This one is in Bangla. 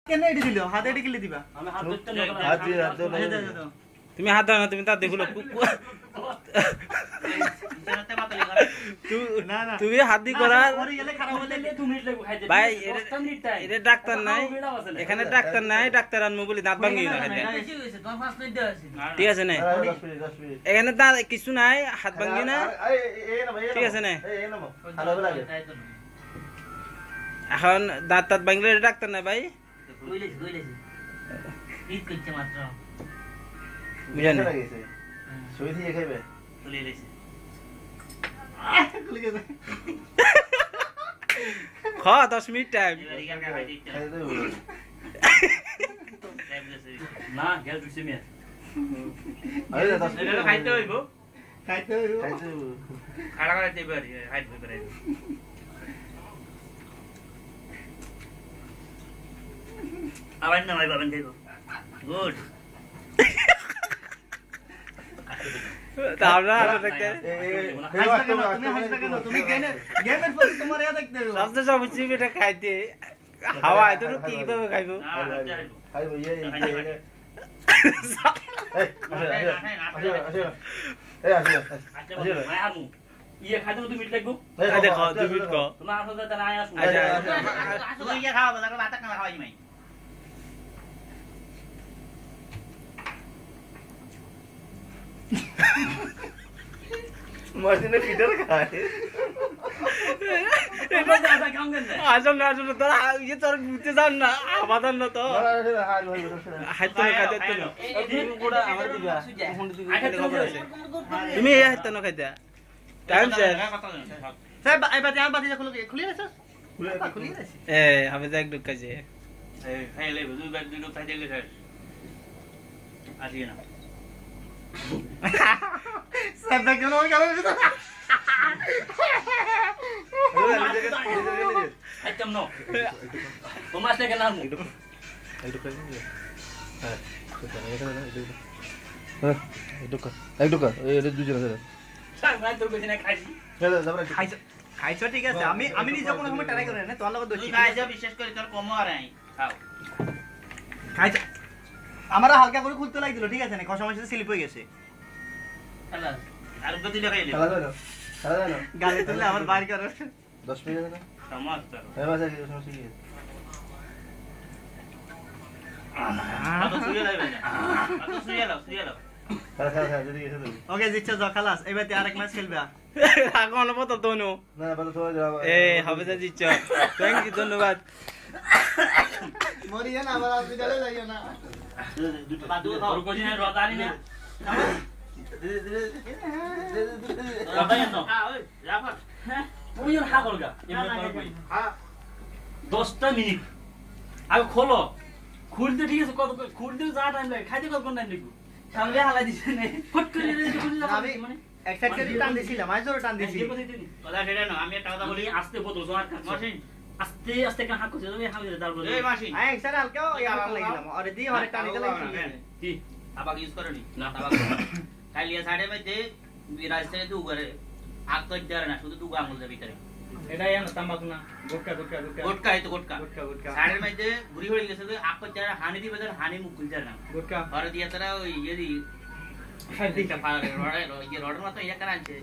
কেন এডি দিলো হাতে এডি কিলে দিবা আমি হাত ধরতে না হাত দিয়ে হাত দাও তুমি হাত দাও না তুমি তা দেখো না না তুমি হাত দি করার পরে গেলে খারাপ হলে 2 মিনিট লাগবে খাইতে ভাই এটা ডাক্তার নাই এখানে ডাক্তার নাই ডাক্তার আনমু বলি দাঁত ভাঙি না খাইতে ঠিক আছে না 10 মিনিট এখানে দাঁত কিছু নাই হাত ভাঙি না ঠিক আছে না ভালো লাগে এখন দাঁত দাঁত ভাঙলে ডাক্তার নাই ভাই ঈদ করছে মাত্র বুঝেন সই দিয়ে খাইবে তুলে লেছে খুলে গেছে খ 10 মিনিট টাইম না গেল দুসে মিয়া আরে 10 মিনিট খাইতে হইব খাইতে হইব খাড়া করে দেবে আর হাইট হই করে আবার না ভাই বাবা দেব গুড তাহলে দেখতে তুমি হাসবে কেন তুমি গেমের প্রতি তোমার ইয়া দেখতে হবে সবচেয়ে সব চিবিটা খাইতে হাওয়া এত কি কিভাবে খাইবো খাইবো এই ইয়ে খাইতে 2 মিনিট লাগবো দেখো 2 মিনিট কো তোমার আসলে তো না আসু আসলে ইয়া খাওয়া লাগবে ভাত খাওয়া খাওয়াই নাই মশিনে পিটার খায় এটা দাদা কাম দেন আসলে তোরা ইয়ে তোর বুঝতে যান না আবাদান না তো হাইতো না খাইতে তো না তুমি গোড়া আমার দিবা ফোন দিবি তুমি এই হাইতো না খাইতা টাইম শেষ স্যার এবার আমার বাতি খুলে গেছে খুলে গেছে এ আমি যাক ঢুকাইছে এই খাইলে দুই বার দুই লোক খাইতে গেছে আসি না স্যার দেখুন ওই গেল আইটেম নো তোমার থেকে নাম খাইছো ঠিক আছে আমি নিজে কোনো সময় ট্রাই করি না তোমার লগত দোষী খাইছো বিশেষ করে তোর কম আর নাই খাও খাইছো আমারা হালকা করে খুলতে লাগছিল ঠিক আছে না কষা মাছের স্লিপ হয়ে গেছে খালাস আর গতি লাগাইলে গালে তুললে আমার বাইর করো 10 মিনিট না সমস্ত এই বাসা কি সমস্যা কি কত সুইয়া লাগবে না কত সুইয়া লাও খা যদি এসে দেব ওকে জিতছো যাও খালাস এবার আরেক ম্যাচ খেলবে এখন বতো তোনো না বাদ তো যাও এ হবে যা জিতছ থ্যাংক ইউ ধন্যবাদ মরিয়া না আবার হসপিটালে যাইও না বাদু খাও কোজি না রদানি না রদানি না ওই রাফা তুমি আর হা করগা এমনি করে কই 10টা মিনিট আগে খোলো খুলতে ঠিক আছে কত খুলতে যা টাইম লাগে খাইতে কত টাইম লাগবে সামনে হালাই দিছ না ফট করে আমি এক সাইড করে টান দিছিলাম আই জোরে টান দিছি কথা সেটা না আমি একটা কথা বলি আস্তে বোতল জোয়ার মাসিন আস্তে আস্তে কান হাত করতে তুমি হামিদে দাও এই মাসিন আই এক সাইড হালকা ইয়া লাগিলাম আরে দি হরে টান দিতে লাগি কি তাবাক ইউজ করনি না তাবাক খাইলিয়া সাইডে মধ্যে বিরাজ থেকে দু করে আগ তো দেরে না শুধু দু আঙ্গুল দে ভিতরে এটা ইয়ান তামাক না গুটকা গুটকা এই তো গুটকা সাইডের মধ্যে ঘুরি হয়ে গেছে তো আগ তো দেরে হানি দিবে তো হানি মুখ খুলতে না গুটকা আর দিয়া তারা ওই ইয়ে দি দিটা পারে রডের মতো ইয়া করা আছে